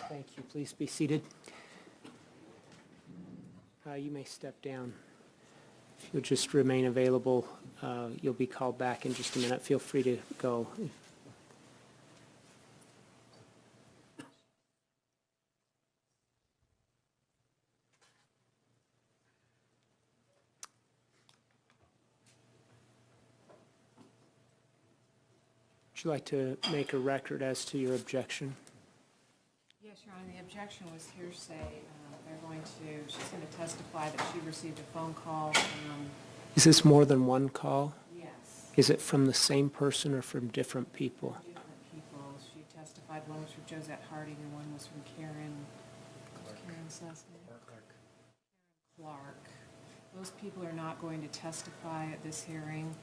Thank you. Please be seated. You may step down. If you'll just remain available, you'll be called back in just a minute. Feel free to go. Would you like to make a record as to your objection? Yes, Your Honor, the objection was hearsay. She's going to testify that she received a phone call from... Is this more than one call? Yes. Is it from the same person or from different people? Different people. She testified one was from Josette Harding and one was from Karen... Karen's last name? Clark. Those people are not going to testify at this hearing.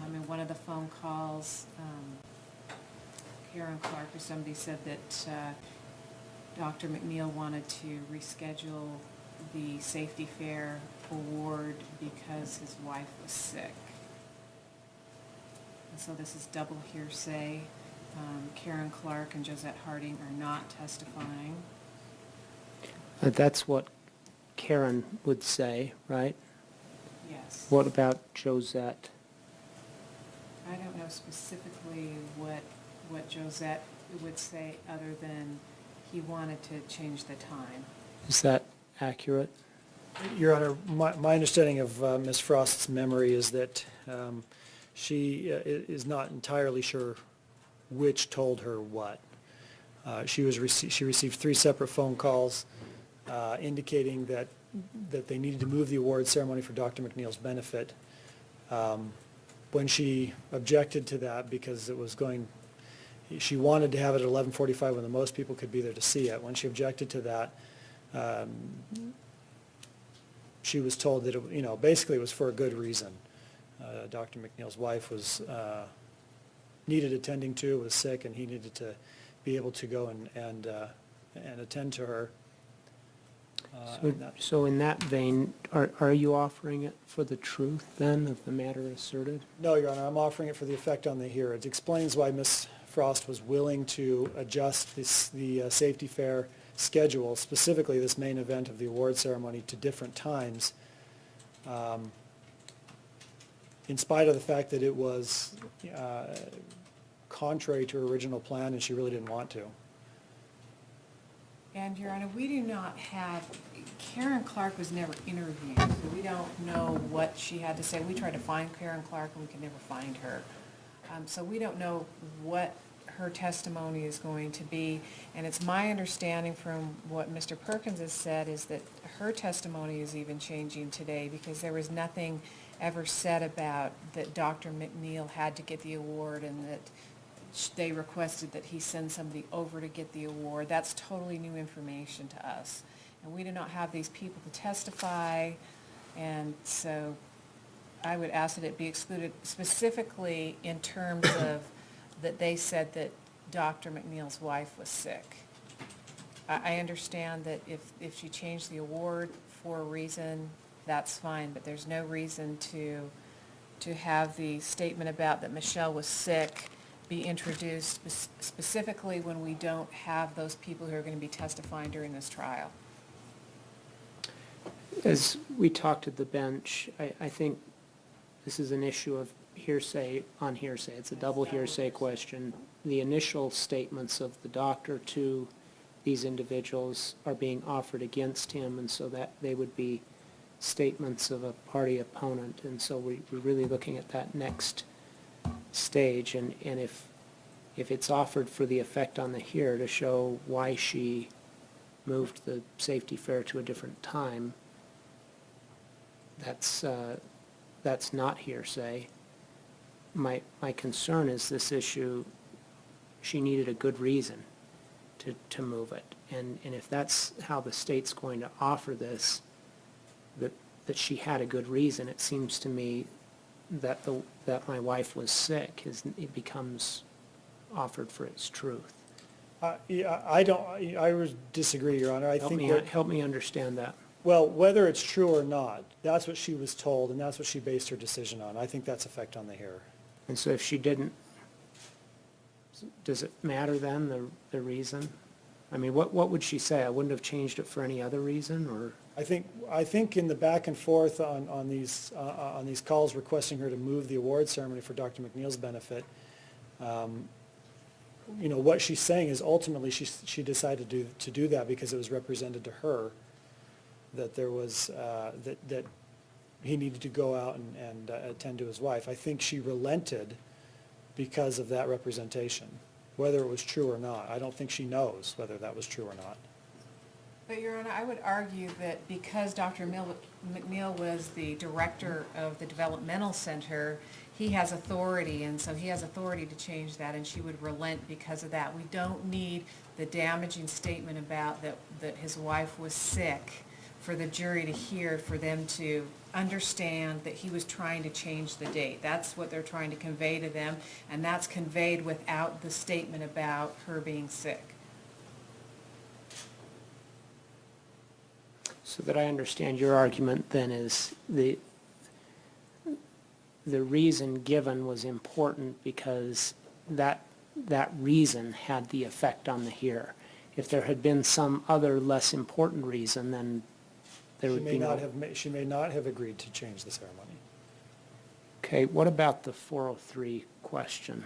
In one of the phone calls, Karen Clark or somebody said that Dr. MacNeill wanted to reschedule the safety fair award because his wife was sick. And so this is double hearsay. Karen Clark and Josette Harding are not testifying. That's what Karen would say, right? Yes. What about Josette? I don't know specifically what Josette would say other than he wanted to change the time. Is that accurate? Your Honor, my understanding of Ms. Frost's memory is that she is not entirely sure which told her what. She received 3 separate phone calls indicating that they needed to move the award ceremony for Dr. MacNeill's benefit. When she objected to that because it was going, she wanted to have it at 11:45 when the most people could be there to see it. When she objected to that, she was told that it, basically it was for a good reason. Dr. MacNeill's wife was needed attending to, was sick, and he needed to be able to go and attend to her. So in that vein, are you offering it for the truth then of the matter asserted? No, Your Honor, I'm offering it for the effect on the hearer. It explains why Ms. Frost was willing to adjust the safety fair schedule, specifically this main event of the award ceremony, to different times, in spite of the fact that it was contrary to her original plan and she really didn't want to. And, Your Honor, we do not have, Karen Clark was never interviewed, so we don't know what she had to say. We tried to find Karen Clark and we could never find her. So we don't know what her testimony is going to be. And it's my understanding from what Mr. Perkins has said is that her testimony is even changing today because there was nothing ever said about that Dr. MacNeill had to get the award and that they requested that he send somebody over to get the award. That's totally new information to us. And we do not have these people to testify, and so I would ask that it be excluded specifically in terms of that they said that Dr. MacNeill's wife was sick. I understand that if she changed the award for a reason, that's fine, but there's no reason to have the statement about that Michelle was sick be introduced specifically when we don't have those people who are going to be testifying during this trial. As we talked at the bench, I think this is an issue of hearsay on hearsay. It's a double hearsay question. The initial statements of the doctor to these individuals are being offered against him, and so that they would be statements of a party opponent, and so we're really looking at that next stage, and if it's offered for the effect on the hearer to show why she moved the safety fair to a different time, that's not hearsay. My concern is this issue, she needed a good reason to move it, and if that's how the state's going to offer this, that she had a good reason, it seems to me that my wife was sick, it becomes offered for its truth. Yeah, I would disagree, Your Honor. Help me understand that. Well, whether it's true or not, that's what she was told, and that's what she based her decision on. I think that's effect on the hearer. And so if she didn't, Does it matter then, the reason? I mean, what would she say? I wouldn't have changed it for any other reason, or? I think in the back and forth on these calls requesting her to move the award ceremony for Dr. MacNeill's benefit, you know, what she's saying is ultimately she decided to do that because it was represented to her that there was, that he needed to go out and attend to his wife. I think she relented because of that representation, whether it was true or not. I don't think she knows whether that was true or not. But, Your Honor, I would argue that because Dr. MacNeill was the director of the developmental center, he has authority, and so he has authority to change that, and she would relent because of that. We don't need the damaging statement about that his wife was sick for the jury to hear, for them to understand that he was trying to change the date. That's what they're trying to convey to them, and that's conveyed without the statement about her being sick. So that I understand your argument then is the reason given was important because that reason had the effect on the hearer. If there had been some other less important reason, then there would be no... She may not have agreed to change the ceremony. Okay, what about the 403 question?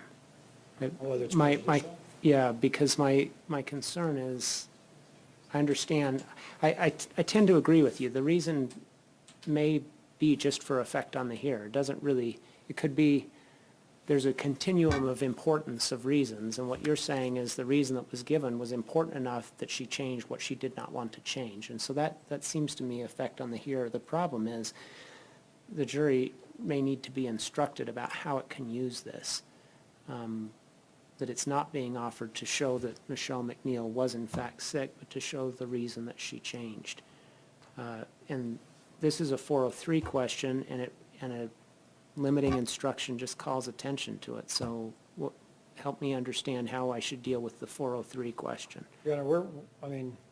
Whether it's prejudicial? Yeah, because my concern is, I understand, I tend to agree with you. The reason may be just for effect on the hearer. It doesn't really, it could be, there's a continuum of importance of reasons, and what you're saying is the reason that was given was important enough that she changed what she did not want to change. And so that seems to me effect on the hearer. The problem is the jury may need to be instructed about how it can use this. That it's not being offered to show that Michele MacNeill was in fact sick, but to show the reason that she changed. And this is a 403 question, and a limiting instruction just calls attention to it. So help me understand how I should deal with the 403 question. Your Honor,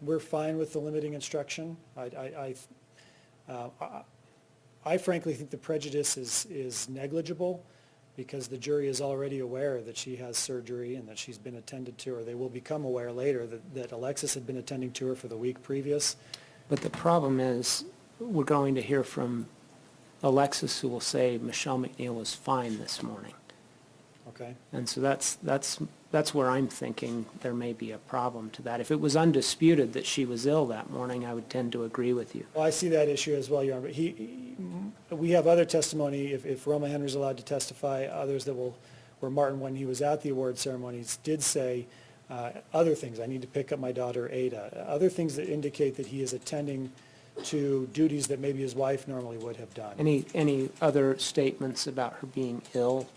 we're fine with the limiting instruction. I frankly think the prejudice is negligible, because the jury is already aware that she has surgery and that she's been attended to, or they will become aware later that Alexis had been attending to her for the week previous. But the problem is we're going to hear from Alexis, who will say Michele MacNeill was fine this morning. Okay. And so that's where I'm thinking there may be a problem to that. If it was undisputed that she was ill that morning, I would tend to agree with you. Well, I see that issue as well, Your Honor. But we have other testimony, if Roma Henry's allowed to testify, others that will, where Martin, when he was at the award ceremonies, did say other things. I need to pick up my daughter, Ada. Other things that indicate that he is attending to duties that maybe his wife normally would have done. Any other statements about her being ill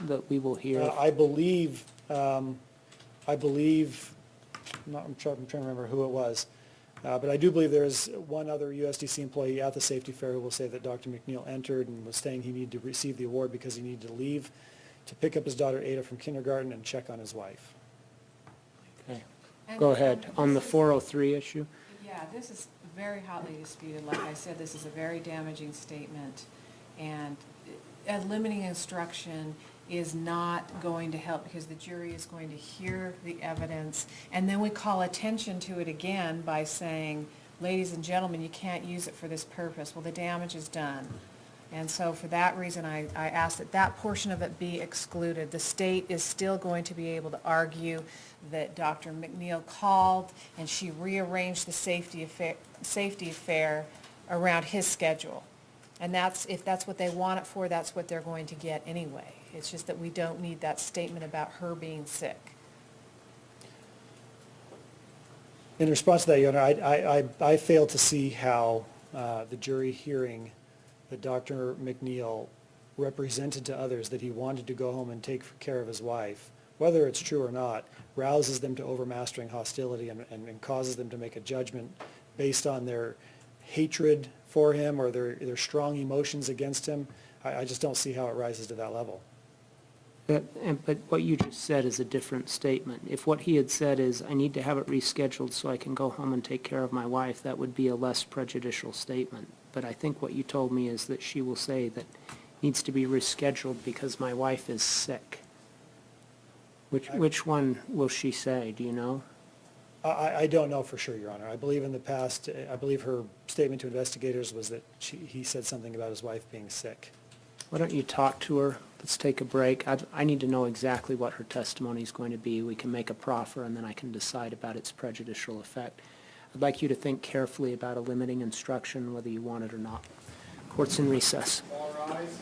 that we will hear? I believe, I'm trying to remember who it was, but I do believe there is one other USDC employee at the safety fair who will say that Dr. MacNeill entered and was saying he needed to receive the award because he needed to leave to pick up his daughter Ada from kindergarten and check on his wife. Okay. Go ahead. On the 403 issue? Yeah, this is very hotly disputed. Like I said, this is a very damaging statement, and a limiting instruction is not going to help because the jury is going to hear the evidence, and then we call attention to it again by saying, ladies and gentlemen, you can't use it for this purpose. Well, the damage is done. And so for that reason, I ask that that portion of it be excluded. The state is still going to be able to argue that Dr. MacNeill called and she rearranged the safety affair around his schedule. And if that's what they want it for, that's what they're going to get anyway. It's just that we don't need that statement about her being sick. In response to that, Your Honor, I fail to see how the jury hearing that Dr. MacNeill represented to others that he wanted to go home and take care of his wife, whether it's true or not, rouses them to overmastering hostility and causes them to make a judgment based on their hatred for him or their strong emotions against him. I just don't see how it rises to that level. But what you just said is a different statement. If what he had said is, I need to have it rescheduled so I can go home and take care of my wife, that would be a less prejudicial statement. But I think what you told me is that she will say that it needs to be rescheduled because my wife is sick. Which one will she say, do you know? I don't know for sure, Your Honor. I believe in the past, I believe her statement to investigators was that he said something about his wife being sick. Why don't you talk to her? Let's take a break. I need to know exactly what her testimony is going to be. We can make a proffer, and then I can decide about its prejudicial effect. I'd like you to think carefully about a limiting instruction, whether you want it or not. Court's in recess. All rise.